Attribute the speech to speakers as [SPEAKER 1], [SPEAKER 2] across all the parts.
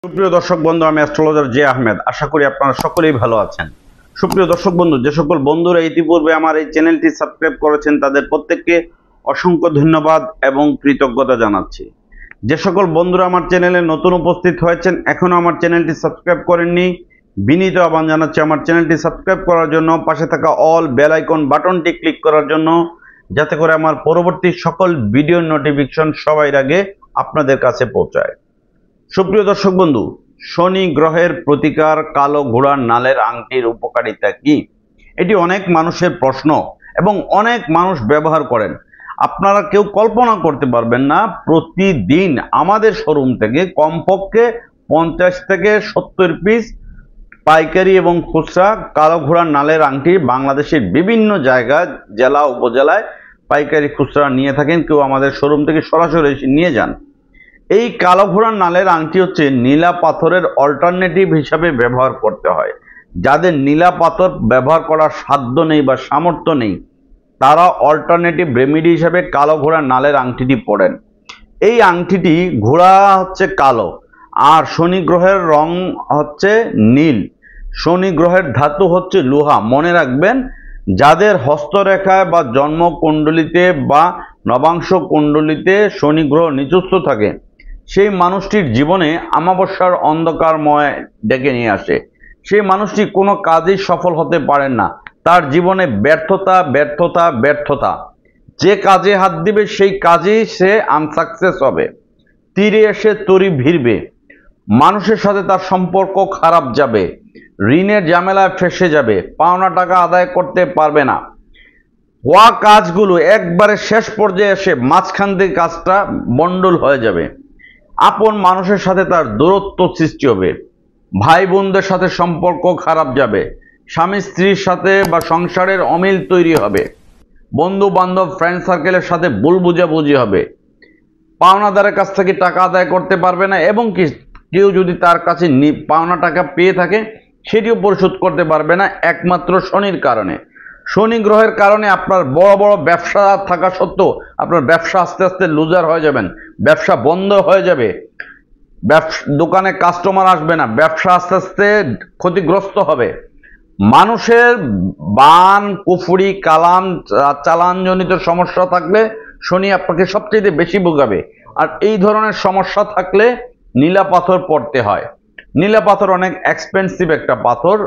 [SPEAKER 1] সুপ্রিয় দর্শক বন্ধু, আমি অ্যাস্ট্রোলজার জে আহমেদ। আশা করি আপনারা সকলেই ভালো আছেন। সুপ্রিয় দর্শক বন্ধু, যে সকল বন্ধুরা ইতিপূর্বে আমার এই চ্যানেলটি সাবস্ক্রাইব করেছেন তাদের প্রত্যেককে অসংখ্য ধন্যবাদ এবং কৃতজ্ঞতা জানাচ্ছি। যে সকল বন্ধুরা আমার চ্যানেলে নতুন উপস্থিত হয়েছেন, এখনো আমার চ্যানেলটি সাবস্ক্রাইব করেননি, বিনীত আহ্বান জানাচ্ছি আমার চ্যানেলটি সাবস্ক্রাইব করার জন্য, পাশে থাকা অল বেল আইকন বাটনটি ক্লিক করার জন্য, যাতে করে আমার পরবর্তী সকল ভিডিও নোটিফিকেশন সবার আগে আপনাদের কাছে পৌঁছায়। সুপ্রিয় দর্শক বন্ধু, শনি গ্রহের প্রতিকার কালো ঘোড়ার নালের আংটির উপকারিতা কি? এটি অনেক মানুষের প্রশ্ন এবং অনেক মানুষ ব্যবহার করেন। আপনারা কেউ কল্পনা করতে পারবেন না, প্রতিদিন আমাদের শোরুম থেকে কমপক্ষে 50 থেকে 70 পিস পাইকারি এবং খুচরা কালো ঘোড়ার নালের আংটি বাংলাদেশের বিভিন্ন জায়গা, জেলা উপজেলায় পাইকারি খুচরা নিয়ে থাকেন। কেউ আমাদের শোরুম থেকে সরাসরি নিয়ে যান। এই কালো ঘোড়ার নালের আংটি হচ্ছে নীলা পাথরের অল্টারনেটিভ হিসাবে ব্যবহার করতে হয়। যাদের নীলা পাথর ব্যবহার করার সাধ্য নেই বা সামর্থ্য নেই, তারা অল্টারনেটিভ রেমেডি হিসাবে কালো ঘোড়ার নালের আংটিটি পরেন। এই আংটিটি ঘোড়া হচ্ছে কালো, আর শনি গ্রহের রং হচ্ছে নীল, শনি গ্রহের ধাতু হচ্ছে লোহা। মনে রাখবেন, যাদের হস্তরেখায় বা জন্মকুণ্ডলিতে বা নবাংশ কুণ্ডলিতে শনি গ্রহ নিচস্থ থাকে, সেই মানুষটির জীবনে অমাবস্যার অন্ধকারময় ডেকে নিয়ে আসে। সেই মানুষটি কোনো কাজেই সফল হতে পারেন না, তার জীবনে ব্যর্থতা ব্যর্থতা ব্যর্থতা। যে কাজে হাত দিবে সেই কাজেই সে আনসাকসেস হবে, তীরে এসে তরি ভিড়বে, মানুষের সাথে তার সম্পর্ক খারাপ যাবে, ঋণের ঝামেলায় ফেসে যাবে, পাওনা টাকা আদায় করতে পারবে না। হওয়া কাজগুলো একবারে শেষ পর্যায়ে এসে মাঝখান থেকে কাজটা বন্ডল হয়ে যাবে। আপন মানুষের সাথে তার দূরত্ব সৃষ্টি হবে, ভাই বোনদের সাথে সম্পর্ক খারাপ যাবে, স্বামী স্ত্রীর সাথে বা সংসারের অমিল তৈরি হবে, বন্ধু বান্ধব ফ্রেন্ড সার্কেলের সাথে ভুল বুঝাবুঝি হবে, পাওনাদারের কাছ থেকে টাকা আদায় করতে পারবে না, এবং কি কেউ যদি তার কাছে পাওনা টাকা পেয়ে থাকে সেটিও পরিশোধ করতে পারবে না, একমাত্র শনির কারণে। শনি গ্রহের কারণে আপনার বড় বড় ব্যবসা থাকা সত্ত্বেও আপনার ব্যবসা আস্তে আস্তে লুজার হয়ে যাবেন, ব্যবসা বন্ধ হয়ে যাবে, দোকানে কাস্টমার আসবে না, ব্যবসা আস্তে আস্তে ক্ষতিগ্রস্ত হবে। মানুষের বান কুফুরি কালাম চালানজনিত সমস্যা থাকলে শনি আপনাকে সবচেয়ে বেশি ভোগাবে। আর এই ধরনের সমস্যা থাকলে নীলা পাথর পড়তে হয়। নীলা পাথর অনেক এক্সপেন্সিভ একটা পাথর,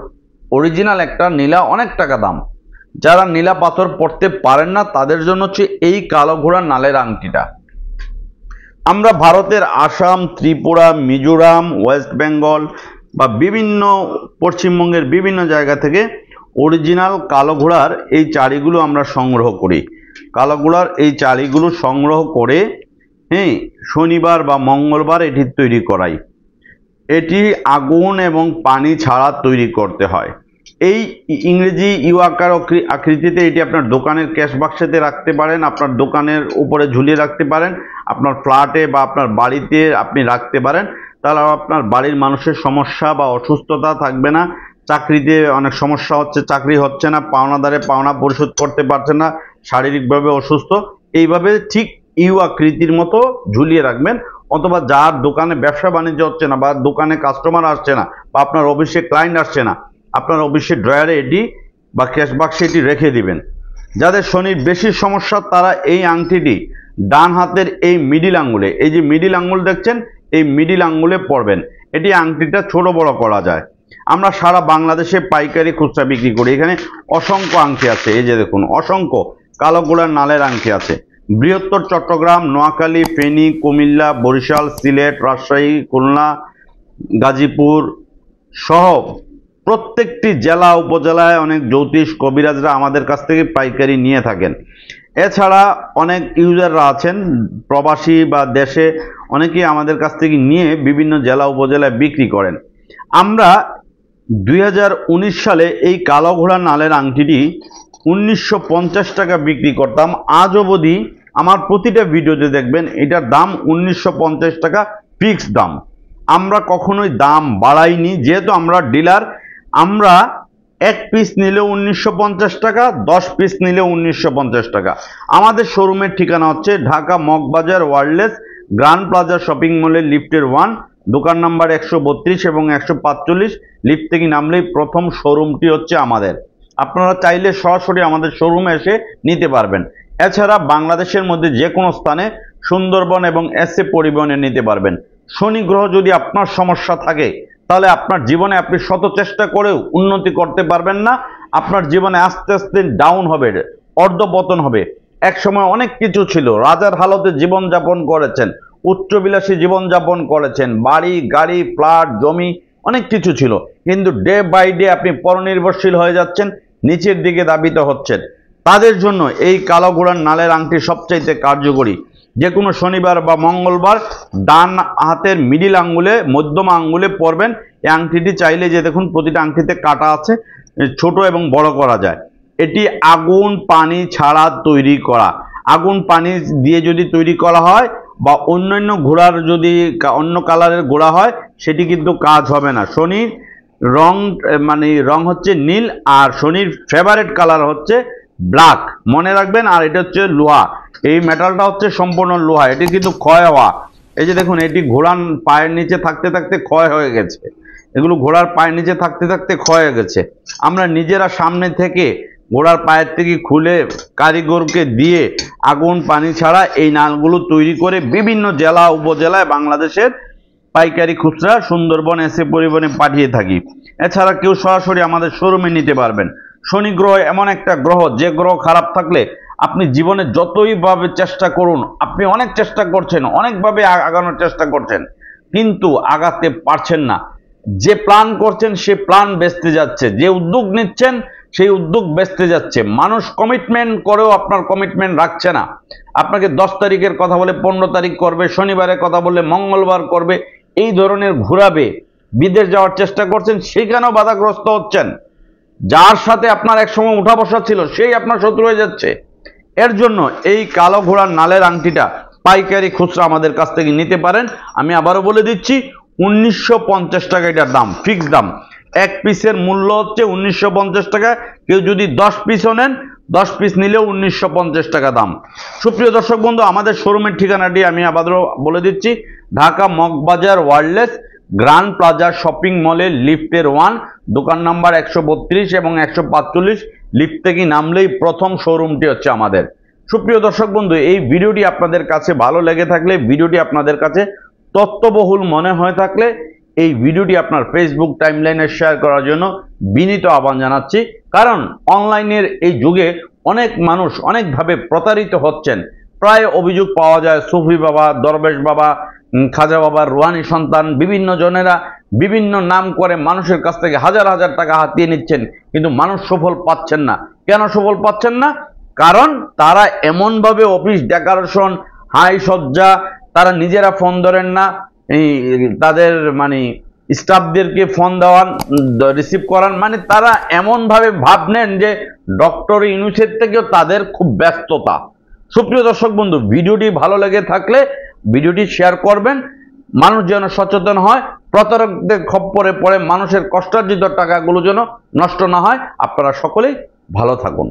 [SPEAKER 1] অরিজিনাল একটা নীলা অনেক টাকা দাম। যারা নীলা পাথর পড়তে পারেন না তাদের জন্য হচ্ছে এই কালো ঘোড়ার নালের আংটিটা। আমরা ভারতের আসাম, ত্রিপুরা, মিজোরাম, ওয়েস্ট বেঙ্গল বা বিভিন্ন পশ্চিমবঙ্গের বিভিন্ন জায়গা থেকে অরিজিনাল কালো ঘোড়ার এই চাড়িগুলো আমরা সংগ্রহ করি। কালো ঘোড়ার এই চাড়িগুলো সংগ্রহ করে শনিবার বা মঙ্গলবার এটি তৈরি করাই। এটি আগুন এবং পানি ছাড়া তৈরি করতে হয়। এই ইংরেজি ইউ আকার আকৃতিতে এটি আপনার দোকানের ক্যাশ বাক্সেতে রাখতে পারেন, আপনার দোকানের উপরে ঝুলিয়ে রাখতে পারেন, আপনার ফ্ল্যাটে বা আপনার বাড়িতে আপনি রাখতে পারেন। তাহলে আপনার বাড়ির মানুষের সমস্যা বা অসুস্থতা থাকবে না। চাকরিতে অনেক সমস্যা হচ্ছে, চাকরি হচ্ছে না, পাওনাদারে পাওনা পরিশোধ করতে পারছে না, শারীরিকভাবে অসুস্থ, এইভাবে ঠিক ইউ আকৃতির মতো ঝুলিয়ে রাখবেন। অথবা যার দোকানে ব্যবসা বাণিজ্য হচ্ছে না বা দোকানে কাস্টমার আসছে না বা আপনার অফিসে ক্লায়েন্ট আসছে না, আপনার অফিসের ড্রয়ারে এটি বা ক্যাশ বাক্সে এটি রেখে দিবেন। যাদের শনির বেশি সমস্যা তারা এই আংটিটি ডান হাতের এই মিডিল আঙ্গুলে, এই যে মিডিল আঙ্গুল দেখছেন, এই মিডিল আঙ্গুলে পরবেন। এটি আংটিটা ছোট বড় করা যায়। আমরা সারা বাংলাদেশে পাইকারি খুচরা বিক্রি করি। এখানে অসংখ্য আংটি আছে, এই যে দেখুন, অসংখ্য কালো ঘোড়ার নালের আংটি আছে। বৃহত্তর চট্টগ্রাম, নোয়াখালী, ফেনী, কুমিল্লা, বরিশাল, সিলেট, রাজশাহী, খুলনা, গাজীপুর সহ প্রত্যেকটি জেলা উপজেলায় অনেক জ্যোতিষ কবিরাজরা আমাদের কাছ থেকে পাইকারি নিয়ে থাকেন। এছাড়া অনেক ইউজাররা আছেন প্রবাসী বা দেশে, অনেকেই আমাদের কাছ থেকে নিয়ে বিভিন্ন জেলা উপজেলায় বিক্রি করেন। আমরা 2019 সালে এই কালো ঘোড়ার নালের আংটিটি 1950 টাকা বিক্রি করতাম। আজ অবধি আমার প্রতিটা ভিডিওতে দেখবেন এটার দাম 1950 টাকা ফিক্সড দাম। আমরা কখনোই দাম বাড়াইনি, যেহেতু আমরা ডিলার। আমরা এক পিস নিলে 1950 টাকা, 10 পিস নিলে 1950 টাকা। আমাদের শোরুমের ঠিকানা হচ্ছে Dhaka Moghbazar ওয়ার্ল্ডলেস grand plaza shopping মলের লিফটের 1, দোকান নাম্বার 132 এবং 145, লিফট থেকে নামলেই প্রথম শোরুমটি হচ্ছে আমাদের। আপনারা চাইলে সরাসরি আমাদের শোরুমে এসে নিতে পারবেন। এছাড়া বাংলাদেশের মধ্যে যে কোনো স্থানে সুন্দরবন এবং এসএ পরিবহনে নিতে পারবেন। শনি গ্রহ যদি আপনার সমস্যা থাকে তাহলে আপনার জীবনে আপনি শত চেষ্টা করেও উন্নতি করতে পারবেন না। আপনার জীবনে আস্তে আস্তে ডাউন হবে, অর্ধপতন হবে। এক সময় অনেক কিছু ছিল, রাজার হালতে জীবনযাপন করেছেন, উচ্চবিলাসী জীবনযাপন করেছেন, বাড়ি গাড়ি ফ্ল্যাট জমি অনেক কিছু ছিল, কিন্তু ডে বাই ডে আপনি পরনির্ভরশীল হয়ে যাচ্ছেন, নিচের দিকে ধাবিত হচ্ছেন। তাদের জন্য এই কালো ঘোড়ার নালের আংটি সবচাইতে কার্যকরী। যে কোনো শনিবার বা মঙ্গলবার ডান হাতের মিডিল আঙ্গুলে মধ্যমা আঙ্গুলে পরবেন। এই আংটিটি চাইলে যে দেখুন প্রতিটা আংটিতে কাটা আছে, ছোট এবং বড় করা যায়। এটি আগুন পানি ছাড়া তৈরি করা। আগুন পানি দিয়ে যদি তৈরি করা হয় বা অন্যান্য ঘোড়ার যদি অন্য কালারের ঘোড়া হয় সেটি কিন্তু কাজ হবে না। শনির রং রং হচ্ছে নীল, আর শনির ফেভারিট কালার হচ্ছে ব্ল্যাক, মনে রাখবেন। আর এটা হচ্ছে লোহা, এই মেটালটা হচ্ছে সম্পূর্ণ লোহা, এটি কিন্তু ক্ষয় হওয়া। এই যে দেখুন এটি ঘোড়ার পায়ের নিচে থাকতে থাকতে ক্ষয় হয়ে গেছে, এগুলো ঘোড়ার পায়ের নিচে থাকতে থাকতে ক্ষয় হয়ে গেছে। আমরা নিজেরা সামনে থেকে ঘোড়ার পায়ের থেকে খুলে কারিগরকে দিয়ে আগুন পানি ছাড়া এই নালগুলো তৈরি করে বিভিন্ন জেলা উপজেলায় বাংলাদেশের পাইকারি খুচরা সুন্দরবন এসে পরিবহনে পাঠিয়ে থাকি। এছাড়া কেউ সরাসরি আমাদের শোরুমে নিতে পারবেন। শনি গ্রহ এমন একটা গ্রহ, যে গ্রহ খারাপ থাকলে আপনি জীবনে যতই ভাবে চেষ্টা করুন, আপনি অনেক চেষ্টা করছেন, অনেকভাবে আগানোর চেষ্টা করছেন, কিন্তু আগাতে পারছেন না। যে প্ল্যান করছেন সে প্ল্যান বেচতে যাচ্ছে, যে উদ্যোগ নিচ্ছেন সেই উদ্যোগ বেচতে যাচ্ছে। মানুষ কমিটমেন্ট করেও আপনার কমিটমেন্ট রাখছে না। আপনাকে 10 তারিখের কথা বলে 15 তারিখ করবে, শনিবারের কথা বললে মঙ্গলবার করবে, এই ধরনের ঘুরাবে। বিদেশ যাওয়ার চেষ্টা করছেন, সেখানেও বাধাগ্রস্ত হচ্ছেন। যার সাথে আপনার একসময় উঠা বসা ছিল সেই আপনার শত্রু হয়ে যাচ্ছে। এর জন্য এই কালো ঘোড়ার নালের আংটিটা পাইকারি খুচরা আমাদের কাছ থেকে নিতে পারেন। আমি আবারও বলে দিচ্ছি, 1950 টাকা এটার দাম, ফিক্স দাম। এক পিসের মূল্য হচ্ছে 1950 টাকা। কেউ যদি 10 পিসও নেন, 10 পিস নিলেও 1950 টাকা দাম। সুপ্রিয় দর্শক বন্ধু, আমাদের শোরুমের ঠিকানাটি আমি আবারও বলে দিচ্ছি, Dhaka Moghbazar ওয়ার্ল্ডলেস grand plaza shopping মলের লিফটের 1, দোকান নাম্বার 132 এবং 145, লিফট থেকে নামলেই প্রথম শোরুমটি হচ্ছে আমাদের। সুপ্রিয় দর্শক বন্ধু, এই ভিডিওটি আপনাদের কাছে ভালো লেগে থাকলে, ভিডিওটি আপনাদের কাছে তথ্যবহুল মনে হয়ে থাকলে এই ভিডিওটি আপনার ফেসবুক টাইমলাইনে শেয়ার করার জন্য বিনীত আহ্বান জানাচ্ছি। কারণ অনলাইনের এই যুগে অনেক মানুষ অনেকভাবে প্রতারিত হচ্ছেন। প্রায় অভিযোগ পাওয়া যায় সুফি বাবা, দরবেশ বাবা, খাজা বাবার রুহানি সন্তান, বিভিন্ন জনেরা বিভিন্ন নাম করে মানুষের কাছ থেকে হাজার হাজার টাকা হাতিয়ে নিচ্ছেন, কিন্তু মানুষ সফল পাচ্ছেন না। কেন সফল পাচ্ছেন না? কারণ তারা এমনভাবে অফিস ডেকোরেশন, হাই সজ্জা, তারা নিজেরা ফোন ধরেন না, তাদের স্টাফদেরকে ফোন দেওয়ান, রিসিভ করান, তারা এমনভাবে ভাব নেন যে ডক্টর ইউনূসের থেকেও তাদের খুব ব্যস্ততা। সুপ্রিয় দর্শক বন্ধু, ভিডিওটি ভালো লেগে থাকলে ভিডিওটি শেয়ার করবেন, মানুষ যেন সচেতন হয়, প্রতারকদের খপ্পরে পড়ে মানুষের কষ্টার্জিত টাকাগুলো যেন নষ্ট না হয়। আপনারা সকলেই ভালো থাকুন।